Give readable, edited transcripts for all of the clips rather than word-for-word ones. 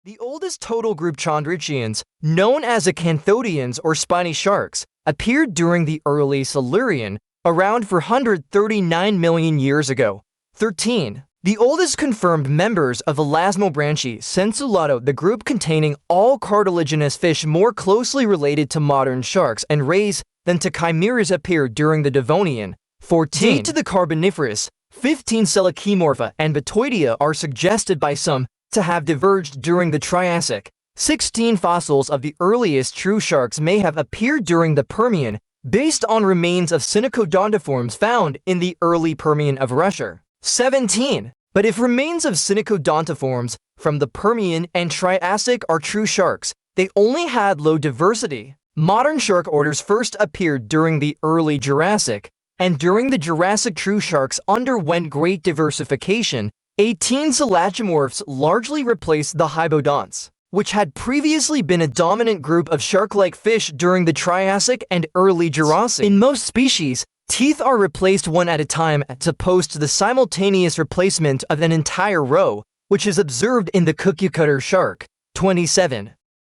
The oldest total group chondrichians, known as acanthodians or spiny sharks, appeared during the early Silurian, around 439 million years ago. 13. The oldest confirmed members of Elasmobranchi Sensulato, the group containing all cartilaginous fish more closely related to modern sharks and rays than to chimeras, appeared during the Devonian. 14. Date to the Carboniferous, 15 Selachimorpha and Batoidea are suggested by some to have diverged during the Triassic. 16 fossils of the earliest true sharks may have appeared during the Permian, based on remains of Synecodontiforms found in the early Permian of Russia. 17. But if remains of Synecodontiforms from the Permian and Triassic are true sharks, they only had low diversity. Modern shark orders first appeared during the early Jurassic, and during the Jurassic true sharks underwent great diversification. 18 Selachimorphs largely replaced the Hybodonts, which had previously been a dominant group of shark-like fish during the Triassic and early Jurassic. In most species, teeth are replaced one at a time as opposed to the simultaneous replacement of an entire row, which is observed in the cookie-cutter shark. 27.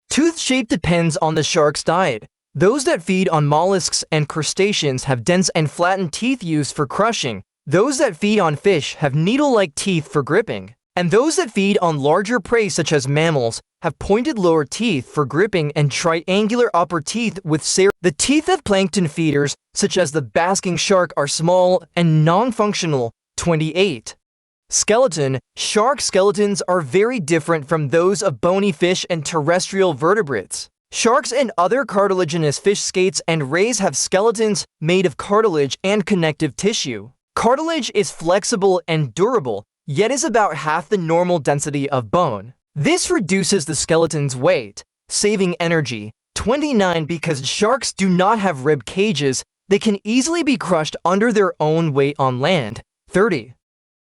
Tooth shape depends on the shark's diet. Those that feed on mollusks and crustaceans have dense and flattened teeth used for crushing. Those that feed on fish have needle-like teeth for gripping. And those that feed on larger prey such as mammals have pointed lower teeth for gripping and triangular upper teeth with serrations. The teeth of plankton feeders, such as the basking shark, are small and non-functional. 28. Skeleton. Shark skeletons are very different from those of bony fish and terrestrial vertebrates. Sharks and other cartilaginous fish, skates and rays have skeletons made of cartilage and connective tissue. Cartilage is flexible and durable, yet is about half the normal density of bone. This reduces the skeleton's weight, saving energy. 29. Because sharks do not have rib cages, they can easily be crushed under their own weight on land. 30.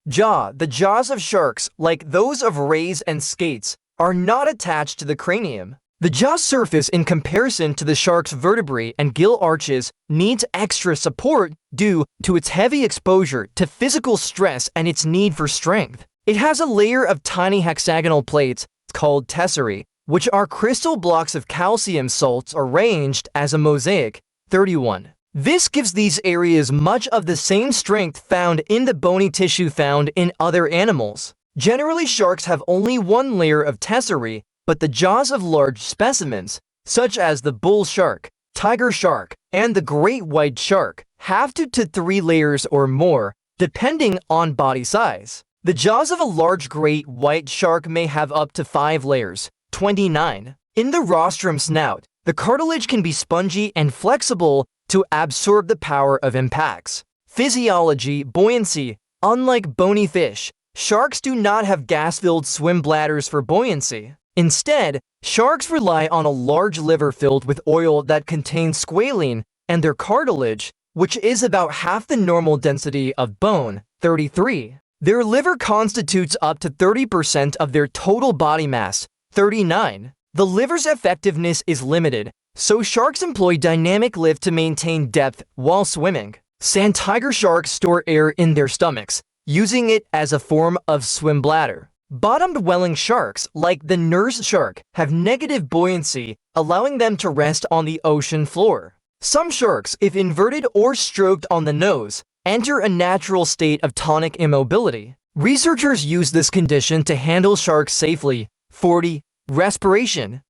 Jaw. The jaws of sharks, like those of rays and skates, are not attached to the cranium. The jaw surface, in comparison to the shark's vertebrae and gill arches, needs extra support due to its heavy exposure to physical stress and its need for strength. It has a layer of tiny hexagonal plates called tesserae, which are crystal blocks of calcium salts arranged as a mosaic. 31. This gives these areas much of the same strength found in the bony tissue found in other animals. Generally, sharks have only one layer of tesserae, but the jaws of large specimens, such as the bull shark, tiger shark, and the great white shark, have 2 to 3 layers or more, depending on body size. The jaws of a large great white shark may have up to 5 layers. 29. In the rostrum snout, the cartilage can be spongy and flexible to absorb the power of impacts. Physiology. Buoyancy. Unlike bony fish, sharks do not have gas-filled swim bladders for buoyancy. Instead, sharks rely on a large liver filled with oil that contains squalene and their cartilage, which is about half the normal density of bone. 33. Their liver constitutes up to 30% of their total body mass. 39. The liver's effectiveness is limited, so sharks employ dynamic lift to maintain depth while swimming. Sand tiger sharks store air in their stomachs, using it as a form of swim bladder. Bottom-dwelling sharks, like the nurse shark, have negative buoyancy, allowing them to rest on the ocean floor. Some sharks, if inverted or stroked on the nose, enter a natural state of tonic immobility. Researchers use this condition to handle sharks safely. 40. Respiration.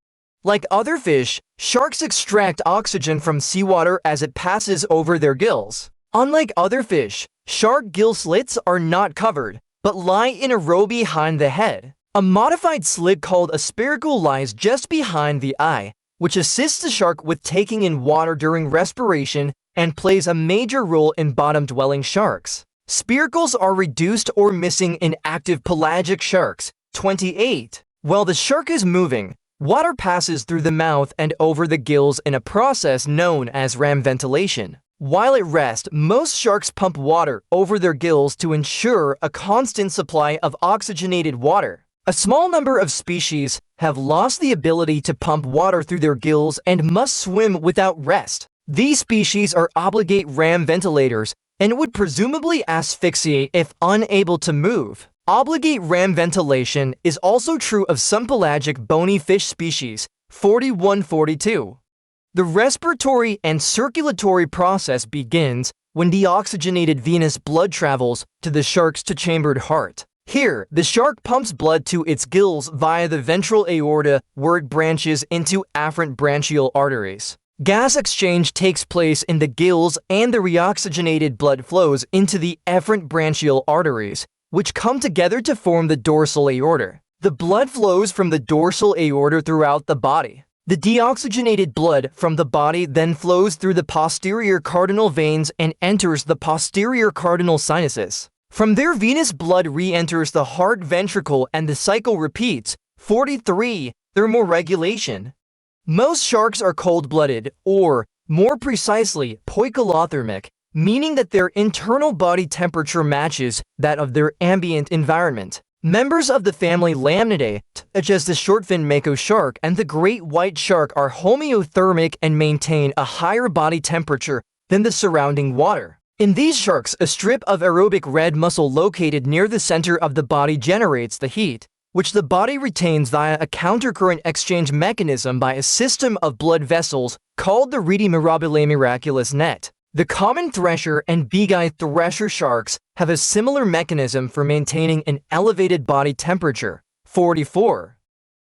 Like other fish, sharks extract oxygen from seawater as it passes over their gills. Unlike other fish, shark gill slits are not covered, but lie in a row behind the head. A modified slit called a spiracle lies just behind the eye, which assists the shark with taking in water during respiration and plays a major role in bottom-dwelling sharks. Spiracles are reduced or missing in active pelagic sharks. 28. While the shark is moving, water passes through the mouth and over the gills in a process known as ram ventilation. While at rest, most sharks pump water over their gills to ensure a constant supply of oxygenated water. A small number of species have lost the ability to pump water through their gills and must swim without rest. These species are obligate ram ventilators and would presumably asphyxiate if unable to move. Obligate ram ventilation is also true of some pelagic bony fish species, 41-42. The respiratory and circulatory process begins when deoxygenated venous blood travels to the shark's two-chambered heart. Here, the shark pumps blood to its gills via the ventral aorta, where it branches into afferent branchial arteries. Gas exchange takes place in the gills, and the reoxygenated blood flows into the efferent branchial arteries, which come together to form the dorsal aorta. The blood flows from the dorsal aorta throughout the body. The deoxygenated blood from the body then flows through the posterior cardinal veins and enters the posterior cardinal sinuses. From there, venous blood re-enters the heart ventricle and the cycle repeats. 43. Thermoregulation. Most sharks are cold-blooded, or, more precisely, poikilothermic, meaning that their internal body temperature matches that of their ambient environment. Members of the family Lamnidae, such as the shortfin mako shark and the great white shark, are homeothermic and maintain a higher body temperature than the surrounding water. In these sharks, a strip of aerobic red muscle located near the center of the body generates the heat, which the body retains via a countercurrent exchange mechanism by a system of blood vessels called the rete mirabile miraculous net. The common thresher and big-eye thresher sharks have a similar mechanism for maintaining an elevated body temperature. 44.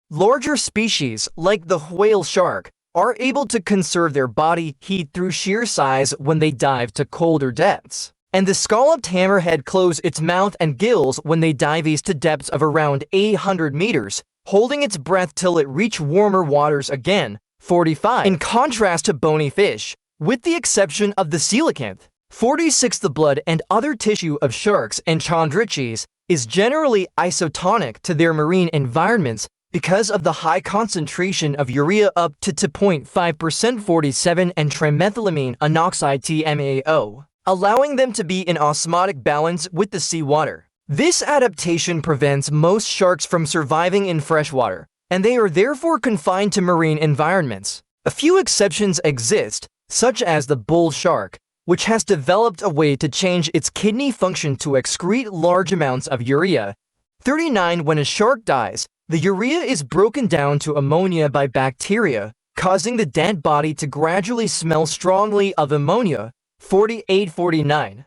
Larger species, like the whale shark, are able to conserve their body heat through sheer size when they dive to colder depths. And the scalloped hammerhead close its mouth and gills when they dive east to depths of around 800 meters, holding its breath till it reach warmer waters again. 45. In contrast to bony fish, with the exception of the coelacanth. 46. The blood and other tissue of sharks and chondriches is generally isotonic to their marine environments because of the high concentration of urea up to 2.5%. 47. And trimethylamine anoxide TMAO, allowing them to be in osmotic balance with the seawater. This adaptation prevents most sharks from surviving in freshwater, and they are therefore confined to marine environments. A few exceptions exist, such as the bull shark, which has developed a way to change its kidney function to excrete large amounts of urea. 39. When a shark dies, the urea is broken down to ammonia by bacteria, causing the dead body to gradually smell strongly of ammonia. 48-49.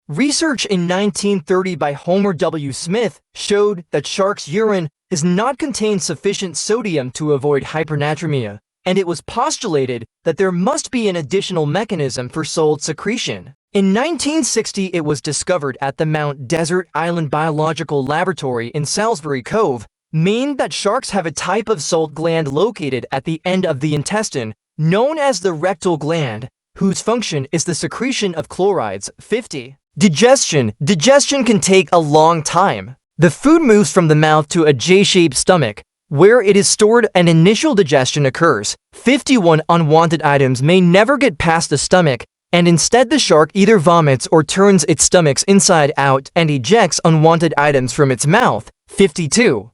Research in 1930 by Homer W. Smith showed that sharks' urine does not contain sufficient sodium to avoid hypernatremia, and it was postulated that there must be an additional mechanism for salt secretion. In 1960, it was discovered at the Mount Desert Island Biological Laboratory in Salisbury Cove, Maine, that sharks have a type of salt gland located at the end of the intestine, known as the rectal gland, whose function is the secretion of chlorides. 50. Digestion. Digestion can take a long time. The food moves from the mouth to a J-shaped stomach, where it is stored and initial digestion occurs. 51. Unwanted items may never get past the stomach, and instead the shark either vomits or turns its stomachs inside out and ejects unwanted items from its mouth. 52.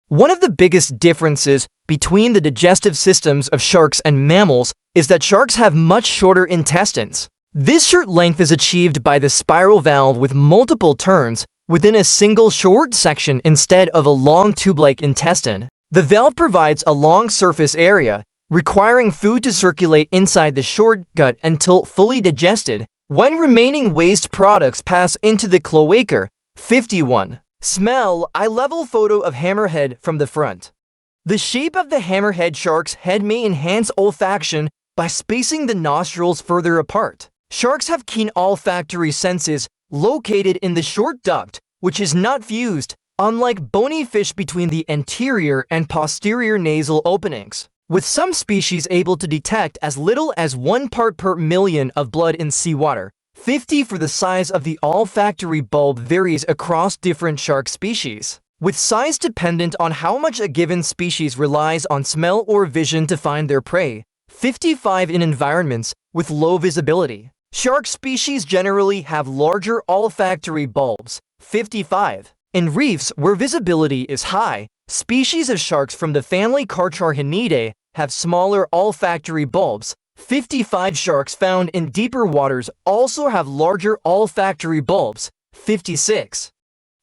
One of the biggest differences between the digestive systems of sharks and mammals is that sharks have much shorter intestines. This short length is achieved by the spiral valve with multiple turns within a single short section instead of a long tube-like intestine. The valve provides a long surface area, requiring food to circulate inside the short gut until fully digested, when remaining waste products pass into the cloaca. 51. Smell. Eye-level photo of hammerhead from the front. The shape of the hammerhead shark's head may enhance olfaction by spacing the nostrils further apart. Sharks have keen olfactory senses located in the short duct, which is not fused, unlike bony fish, between the anterior and posterior nasal openings, with some species able to detect as little as 1 part per million of blood in seawater. 50. For the size of the olfactory bulb varies across different shark species, with size dependent on how much a given species relies on smell or vision to find their prey. 55. In environments with low visibility, shark species generally have larger olfactory bulbs. 55. In reefs where visibility is high, species of sharks from the family Carcharhinidae have smaller olfactory bulbs. 55. Sharks found in deeper waters also have larger olfactory bulbs. 56.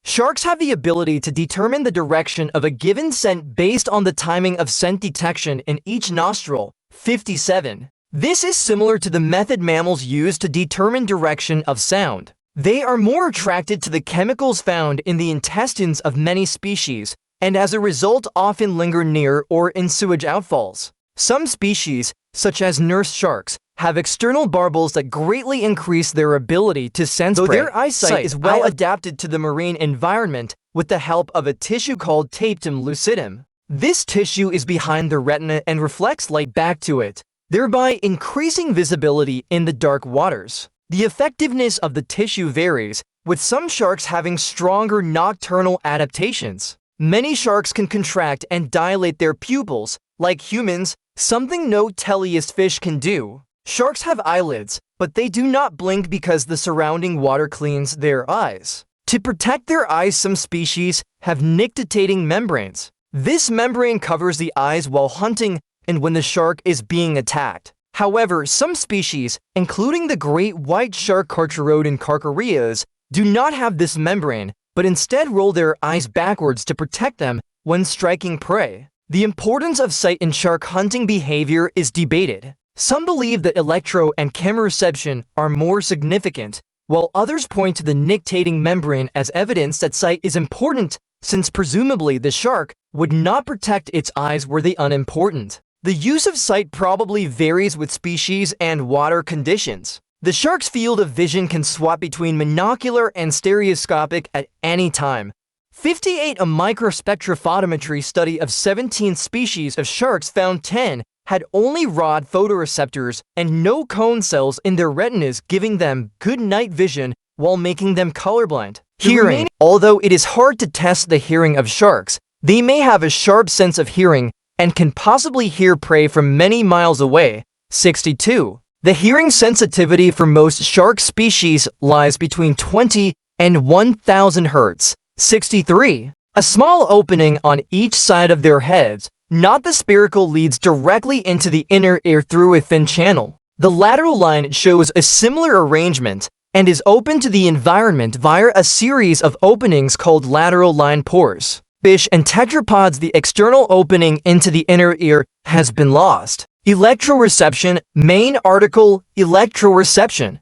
Sharks have the ability to determine the direction of a given scent based on the timing of scent detection in each nostril. 57. This is similar to the method mammals use to determine direction of sound. They are more attracted to the chemicals found in the intestines of many species, and as a result often linger near or in sewage outfalls. Some species, such as nurse sharks, have external barbels that greatly increase their ability to sense prey. Their eyesight is well adapted to the marine environment with the help of a tissue called tapetum lucidum. This tissue is behind the retina and reflects light back to it, thereby increasing visibility in the dark waters. The effectiveness of the tissue varies, with some sharks having stronger nocturnal adaptations. Many sharks can contract and dilate their pupils, like humans, something no teleus fish can do. Sharks have eyelids, but they do not blink because the surrounding water cleans their eyes. To protect their eyes, some species have nictitating membranes. This membrane covers the eyes while hunting and when the shark is being attacked. However, some species, including the great white shark Carcharodon carcharias, do not have this membrane, but instead roll their eyes backwards to protect them when striking prey. The importance of sight in shark hunting behavior is debated. Some believe that electro and chemoreception are more significant, while others point to the nictating membrane as evidence that sight is important, since presumably the shark would not protect its eyes were they unimportant. The use of sight probably varies with species and water conditions. The shark's field of vision can swap between monocular and stereoscopic at any time. 58. A microspectrophotometry study of 17 species of sharks found 10 had only rod photoreceptors and no cone cells in their retinas, giving them good night vision while making them colorblind. Hearing. Although it is hard to test the hearing of sharks, they may have a sharp sense of hearing and can possibly hear prey from many miles away. 62. The hearing sensitivity for most shark species lies between 20 and 1000 Hz. 63. A small opening on each side of their heads, not the spherical, leads directly into the inner ear through a thin channel. The lateral line shows a similar arrangement and is open to the environment via a series of openings called lateral line pores. Fish and tetrapods, the external opening into the inner ear has been lost. Electroreception. Main article, Electroreception.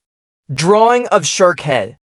Drawing of shark head.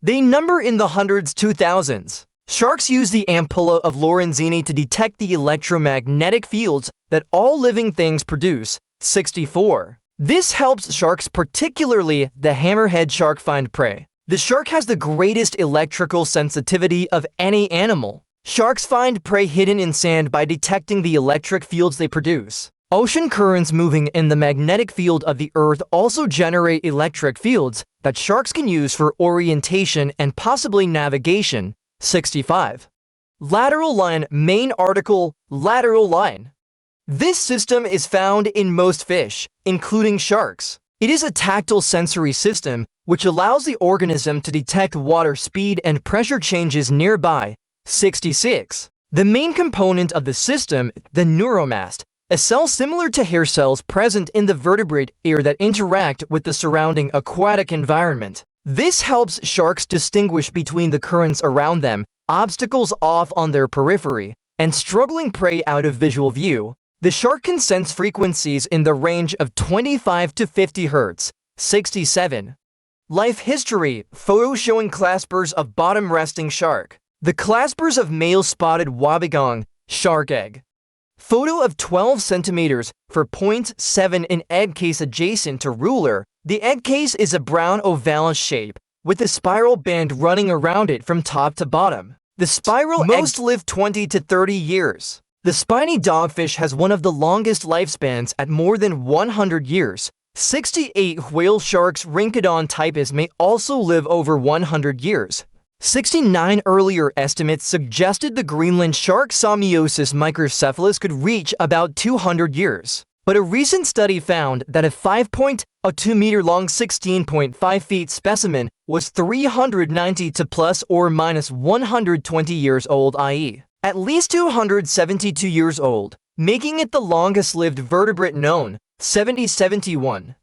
They number in the hundreds to thousands. Sharks use the ampulla of Lorenzini to detect the electromagnetic fields that all living things produce. 64. This helps sharks, particularly the hammerhead shark, find prey. The shark has the greatest electrical sensitivity of any animal. Sharks find prey hidden in sand by detecting the electric fields they produce. Ocean currents moving in the magnetic field of the Earth also generate electric fields that sharks can use for orientation and possibly navigation. 65. Lateral line. Main article, lateral line. This system is found in most fish, including sharks. It is a tactile sensory system which allows the organism to detect water speed and pressure changes nearby. 66. The main component of the system, the neuromast, a cell similar to hair cells present in the vertebrate ear that interact with the surrounding aquatic environment. This helps sharks distinguish between the currents around them, obstacles off on their periphery, and struggling prey out of visual view. The shark can sense frequencies in the range of 25 to 50 Hz. 67. Life history. Photo showing claspers of bottom-resting shark. The claspers of male spotted wobbegong shark egg. Photo of 12 centimeters for 0.7 in egg case adjacent to ruler. The egg case is a brown oval shape with a spiral band running around it from top to bottom. The spiral most live 20 to 30 years. The spiny dogfish has one of the longest lifespans at more than 100 years. 68. Whale sharks Rhynchodon typus may also live over 100 years. 69. Earlier estimates suggested the Greenland shark Somiosis microcephalus could reach about 200 years. But a recent study found that a 5.2 meter long 16.5 feet specimen was 390 to plus or minus 120 years old, i.e., at least 272 years old, making it the longest lived vertebrate known. 71.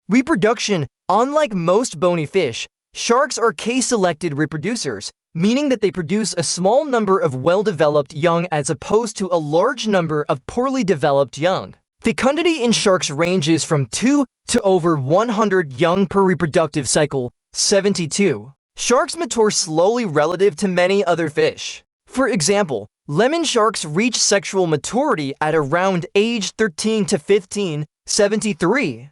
Reproduction. Unlike most bony fish, sharks are case-selected reproducers, meaning that they produce a small number of well-developed young as opposed to a large number of poorly developed young. Fecundity in sharks ranges from 2 to over 100 young per reproductive cycle. 72. Sharks mature slowly relative to many other fish. For example, lemon sharks reach sexual maturity at around age 13 to 15. 73.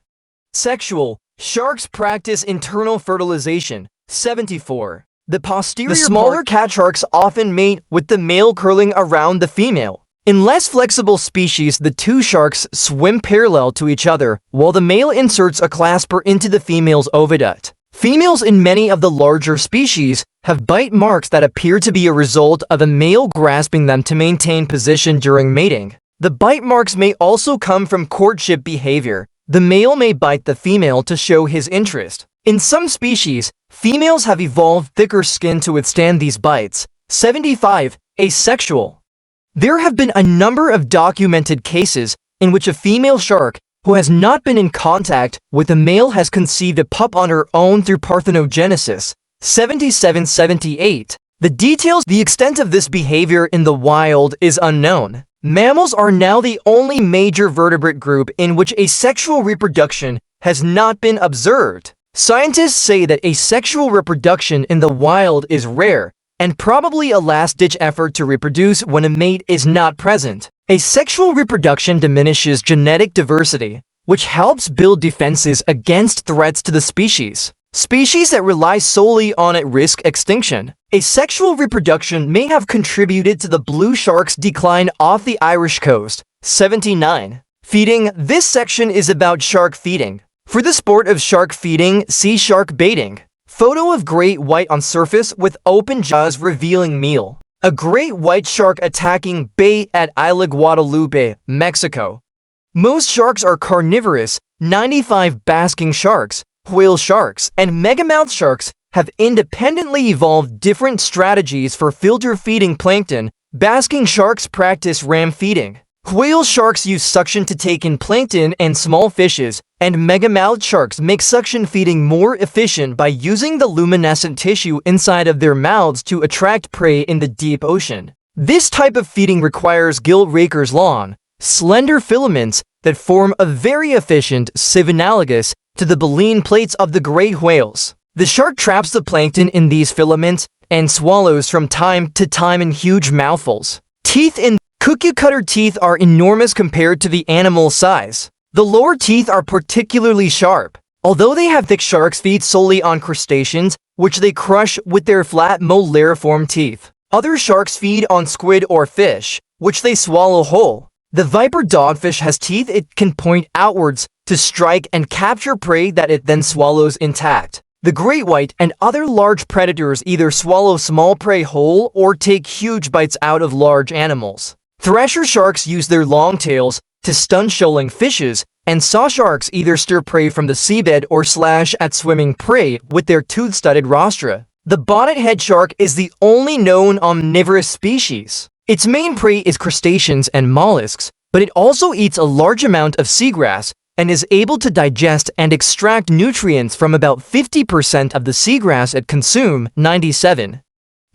Sexual. Sharks practice internal fertilization. 74. The smaller cat sharks often mate with the male curling around the female. In less flexible species, the two sharks swim parallel to each other, while the male inserts a clasper into the female's oviduct. Females in many of the larger species have bite marks that appear to be a result of a male grasping them to maintain position during mating. The bite marks may also come from courtship behavior. The male may bite the female to show his interest. In some species, females have evolved thicker skin to withstand these bites. 75. Asexual. There have been a number of documented cases in which a female shark who has not been in contact with a male has conceived a pup on her own through parthenogenesis. 77-78. The extent of this behavior in the wild is unknown. Mammals are now the only major vertebrate group in which asexual reproduction has not been observed. Scientists say that asexual reproduction in the wild is rare and probably a last-ditch effort to reproduce when a mate is not present. Asexual reproduction diminishes genetic diversity, which helps build defenses against threats to the species. Species that rely solely on it risk extinction. Asexual reproduction may have contributed to the blue shark's decline off the Irish coast. 79. Feeding. This section is about shark feeding. For the sport of shark feeding, see shark baiting. Photo of great white on surface with open jaws revealing meal. A great white shark attacking bait at Isla Guadalupe, Mexico. Most sharks are carnivorous. 95. Basking sharks, whale sharks, and megamouth sharks have independently evolved different strategies for filter feeding plankton. Basking sharks practice ram feeding. Whale sharks use suction to take in plankton and small fishes, and megamouth sharks make suction feeding more efficient by using the luminescent tissue inside of their mouths to attract prey in the deep ocean. This type of feeding requires gill rakers' long, slender filaments that form a very efficient sieve analogous to the baleen plates of the great whales. The shark traps the plankton in these filaments and swallows from time to time in huge mouthfuls. Teeth in cookie-cutter teeth are enormous compared to the animal's size. The lower teeth are particularly sharp. Although they have thick, sharks feed solely on crustaceans, which they crush with their flat molariform teeth. Other sharks feed on squid or fish, which they swallow whole. The viper dogfish has teeth it can point outwards to strike and capture prey that it then swallows intact. The great white and other large predators either swallow small prey whole or take huge bites out of large animals. Thresher sharks use their long tails to stun shoaling fishes, and saw sharks either stir prey from the seabed or slash at swimming prey with their tooth-studded rostra. The bonnethead shark is the only known omnivorous species. Its main prey is crustaceans and mollusks, but it also eats a large amount of seagrass and is able to digest and extract nutrients from about 50% of the seagrass it consumes. 97.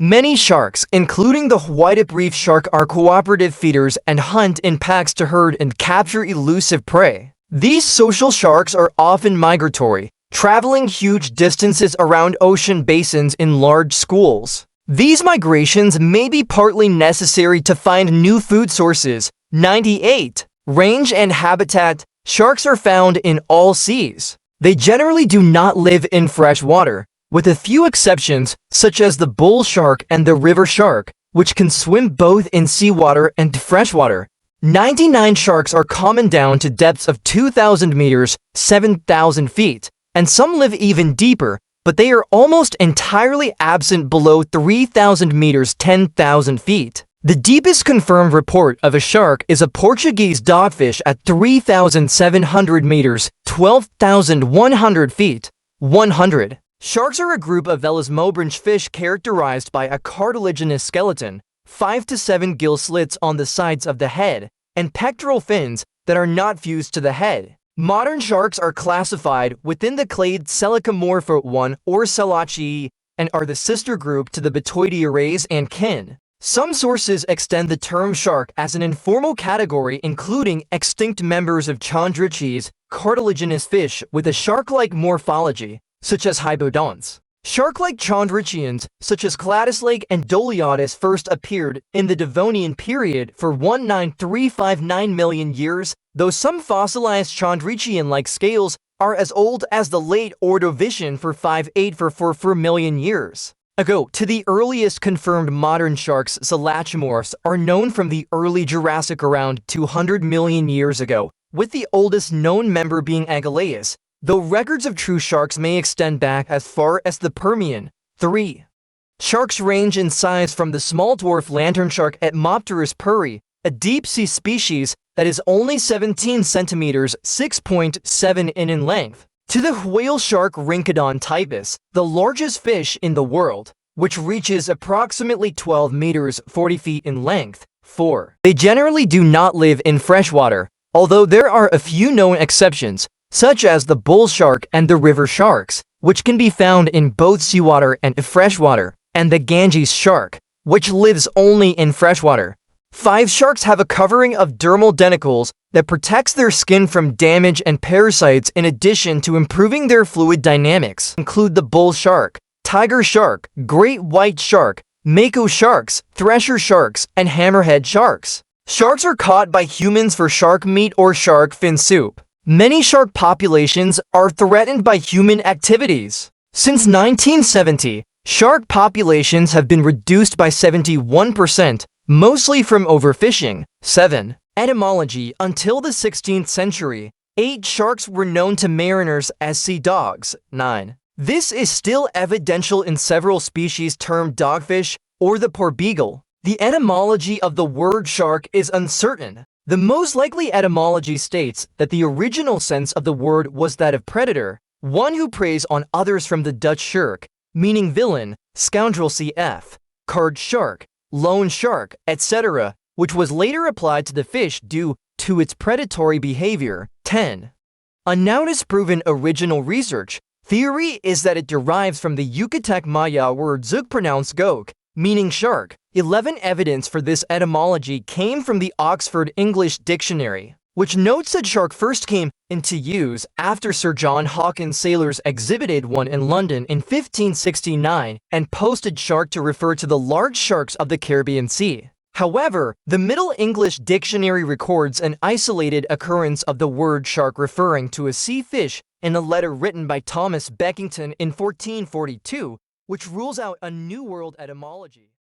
Many sharks, including the white reef shark, are cooperative feeders and hunt in packs to herd and capture elusive prey. These social sharks are often migratory, traveling huge distances around ocean basins in large schools. These migrations may be partly necessary to find new food sources. 98. Range and habitat. Sharks are found in all seas. They generally do not live in fresh water, with a few exceptions, such as the bull shark and the river shark, which can swim both in seawater and freshwater. 99 sharks are common down to depths of 2,000 meters, 7,000 feet, and some live even deeper, but they are almost entirely absent below 3,000 meters, 10,000 feet. The deepest confirmed report of a shark is a Portuguese dogfish at 3,700 meters, 12,100 feet. 100. Sharks are a group of elasmobranch fish characterized by a cartilaginous skeleton, 5 to 7 gill slits on the sides of the head, and pectoral fins that are not fused to the head. Modern sharks are classified within the clade Selachomorpha 1 or Selachii and are the sister group to the Betoideirae and kin. Some sources extend the term shark as an informal category including extinct members of chondriches, cartilaginous fish with a shark-like morphology, such as hybodonts. Shark-like chondrichians, such as Cladoslake and Doliatus, first appeared in the Devonian period for 19359 million years, though some fossilized chondrichian-like scales are as old as the late Ordovician for 5844 million years ago. To the earliest confirmed modern sharks, selachomorphs, are known from the early Jurassic around 200 million years ago, with the oldest known member being Agelaeus, though records of true sharks may extend back as far as the Permian. 3. Sharks range in size from the small dwarf lantern shark Etymopterus puri, a deep-sea species that is only 17 centimeters (6.7 in length), to the whale shark Rhynchodon typus, the largest fish in the world, which reaches approximately 12 meters (40 feet) in length. 4. They generally do not live in freshwater, although there are a few known exceptions, such as the bull shark and the river sharks, which can be found in both seawater and freshwater, and the Ganges shark, which lives only in freshwater. 5. Sharks have a covering of dermal denticles that protects their skin from damage and parasites in addition to improving their fluid dynamics. Include the bull shark, tiger shark, great white shark, mako sharks, thresher sharks, and hammerhead sharks. Sharks are caught by humans for shark meat or shark fin soup. Many shark populations are threatened by human activities. Since 1970, shark populations have been reduced by 71%, mostly from overfishing. 7. Etymology. Until the 16th century, 8 sharks were known to mariners as sea dogs. 9. This is still evidential in several species termed dogfish or the porbeagle. The etymology of the word shark is uncertain. The most likely etymology states that the original sense of the word was that of predator, one who preys on others, from the Dutch schurk, meaning villain, scoundrel cf. Card shark, loan shark, etc., which was later applied to the fish due to its predatory behavior. 10. A now disproven original research theory is that it derives from the Yucatec Maya word zuk, pronounced gok, meaning shark. 11. Evidence for this etymology came from the Oxford English Dictionary, which notes that shark first came into use after Sir John Hawkins' sailors exhibited one in London in 1569 and posted shark to refer to the large sharks of the Caribbean Sea. However, the Middle English Dictionary records an isolated occurrence of the word shark referring to a sea fish in a letter written by Thomas Beckington in 1442, which rules out a New World etymology.